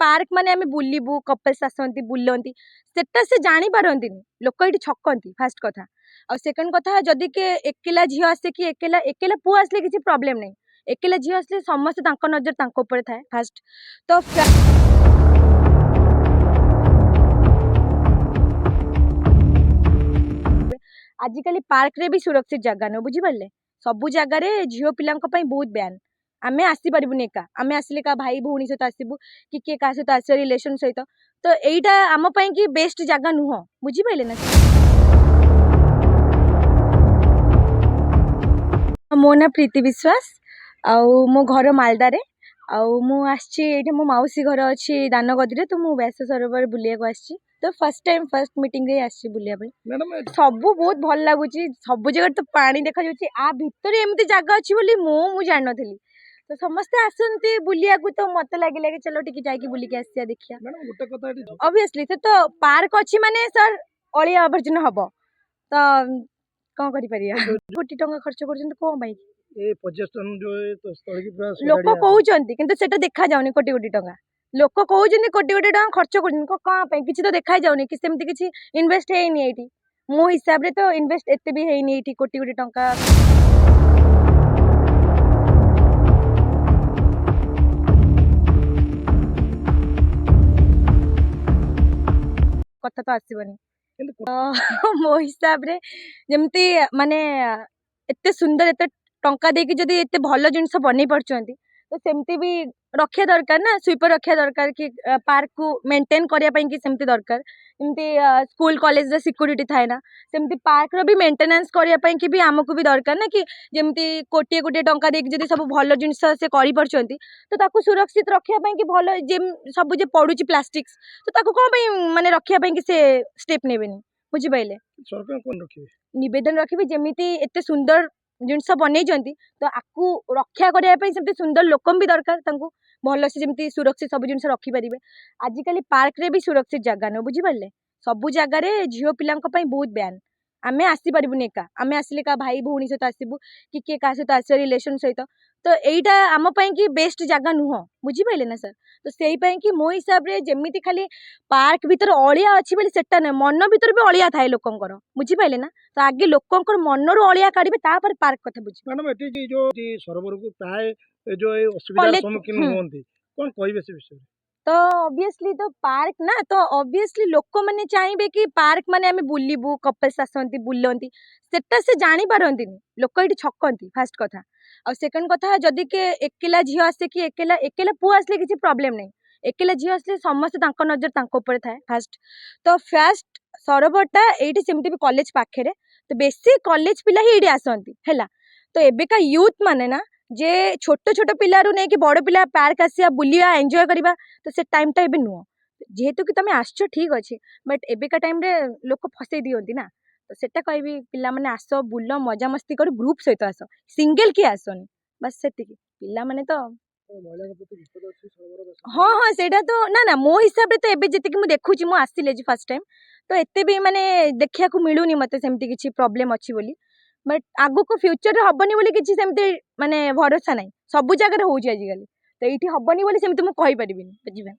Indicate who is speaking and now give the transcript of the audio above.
Speaker 1: Park माने आमे बुलिबु couples आसंती बुलंती सेटा से जानी पारंतीनी लोक ये छकंती फास्ट कथा और सेकंड कथा जदि के एकेला झील आसे कि एकेला एकेला पु आसले किसी प्रॉब्लम नहीं एकेला झील आसले समस्त तांको नजर तांको ऊपर थाए फास्ट तो आजिकली पार्क रे भी सुरक्षित जगह न बुझी पारे सबू जगार झील पिला बहुत बैन आमे आसी पारबुनि एका आमे आसिले का भाई भौणी सहित आसबू कि किए क्या सहित आस रिलेशन सहित तो यहीटा आम कि बेस्ट जगह नुह बुझी पारे ना मो ना प्रीति विश्वास आउ मो घर मालदारे आउ मु आसी मो मौसी घर अच्छी दानगदी तो मु व्यास सरोवर बुलिया आसी तो फर्स्ट टाइम फर्स्ट मीटिंग रे आसी बुलिया सब बहुत भल लगुच सब जगह तो पानी देखा जाउची आ भितर एमती जगह अच्छी बोली मु जान नथली तो समस्ते आसंती बुलिया को तो मत लगे कि चलो टिके जाके बुलिक आसिया देखिया ऑब्वियसली तो पार्क अच्छी माने सर अलिया आवर्जन हम तो कौन करि परिया कोटी टंका खर्च करछन कोन भाई
Speaker 2: ए पर्यटन जो तो स्थल की पूरा
Speaker 1: लोक कहउचंती किंतु सेटा देखा जाउनी कोटी कोटी टंका लोक कहउचंती कोटी कोटी टंका खर्च करछन कोन पे किछि तो देखा जाउनी कि सेमती किछि इन्वेस्ट हेनी एठी मो हिसाब रे तो इन्वेस्ट एते भी हेनी एठी कोटी कोटी टंका कथा तो आसीबनी मो हिसाब रे जमती माने एते सुंदर एते टंका देकी जदी एते भलो जिंस बनै परचंती तो सेमती भी रखिया दरकार ना स्वीपर रखिया दरकार कि पार्क को मेंटेन करिया पई कि सेमती दरकार एमती स्कूल कॉलेज रे सिक्योरिटी थाए ना सेमती पार्क रो भी मेंटेनेंस करिया पई कि भी हमको भी दरकार ना कि जेमती कोटी कोटी टंका देकी जदी सब भलो जिंस से करि परचंती तो ताकू सुरक्षित रखिया पई कि भलो जे सब जे पडुची प्लास्टिक्स तो ताकू कोन पई माने रखिया पई कि से स्टेप नेबेनी बुझी पाइले
Speaker 2: सरकार कोन रखिबे
Speaker 1: निवेदन रखिबे जेमिति एते सुंदर जिनस बनै तो आकु रक्षा करिया पई सेमती सुंदर लोकम भी दरकार तांकू भल से जेमती सुरक्षित सब जिनस रखि परिबे आजिकली पार्क रे भी सुरक्षित जगह न बुझी पारले सबू जगार झील पिला बहुत बैन आमे आसी पारबुनि एका आमे आसिले का भाई भौणी सहित आसबू कि किए क्या सहित आस रिलेशन सहित तो यहीटा आम कि बेस्ट जगह नुह बुझी पारे ना सर तो से कि मो हिसाब रे जेमिति खाली पार्क भीतर अलिया अच्छी बोली सेटा ना मन भीतर भी अलिया थाए लोकंकर बुझी पारे ना तो आगे लोकंकर मनरु अलिया काढिबे तापर पार्क कथा बुझी
Speaker 2: मैडम एटी जो सरोवर को प्राय जो असुविधार सम्मुखीन होती कौन कहबे से विषय
Speaker 1: तो ऑब्वियसली तो पार्क ना तो ऑब्वियसली लोक मैंने चाहिए कि पार्क माने आमे बुलिबु कपल्स आसंती बुलंती सेटा से जानी पारंतीनी लोक ये छकंती फास्ट कथा और सेकंड कथा जदि के एकेला झील आसे कि एकेला एकेला पु आसले किसी प्रॉब्लम नहीं एकेला झील आसले समस्त तांको नजर तांको ऊपर थाए फास्ट तो फास्ट सरोवरटा एठी सेमती भी कॉलेज पाखे तो बेसी कॉलेज पिला ही एठी आसंती हैला तो एबेका यूथ माने ना जे छोट छोट पिलारू नहीं कि बड़ पिला पार्क आसिया बुलिया एंजॉय करबा तो से टाइम टा एबे नुह जेहेतु कि तुम आसछ ठीक अच्छे बट एबेका टाइम रे लोक फसई दियंती ना तो सेटा कहबी पिला माने आस बुल मजा मस्ती कर ग्रुप सहित आस सिंगल किए आसनी बस से पिला माने तो हाँ हाँ सेटा तो ना ना मो हिसाब रे तो एबे जति कि मु देखुची मु आसिले जी फर्स्ट टाइम तो एते भी माने देखिया को मिलुनी मते सेमती किछि प्रॉब्लम अछि बोली बट आगु को फ्यूचर रे हबनी बोली किछि सेमती माने भरोसा नाही सब जगह रे होउची आजिकली तो एठी हबनी बोली सेमती मु कहि परिबिनी बुझिबा।